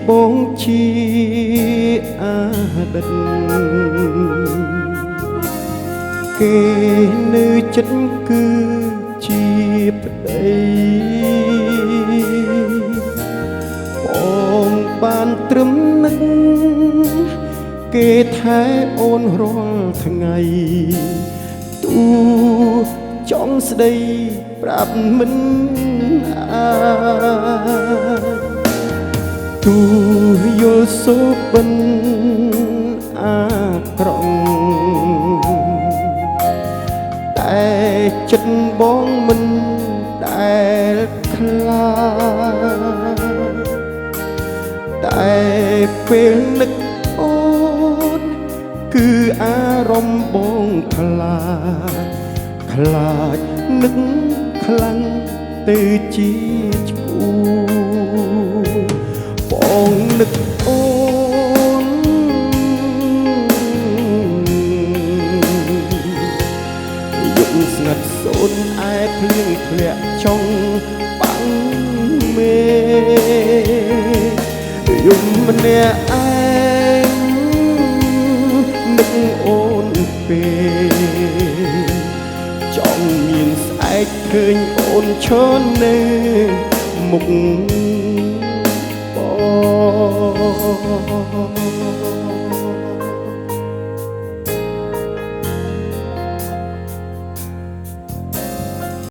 បងជាអាដិតគេនៅចិត្តគឺជាប្តីបងបានត្រឹមនឹកគេថែអូនរាល់ថ្ងៃទូចង់ស្ដីប្រាប់មិនអាចទូយល់សូបិនអាក្រង់តែចិត្តបងមិនដែលខ្លាចតែពេលនឹកអូនគឺអារម្មណ៍បងខ្លាចនឹកខ្លាំងទៅជាឈួបងនឹកអូនយប់ស្ងាត់សូនឯភ្លៀងធ្លាក់ចង់បាំងមេយប់ម្នាក់ឯងនឹកអូនពេលចង់មានស្អែកឃើញអូនឈរនៅមុខបង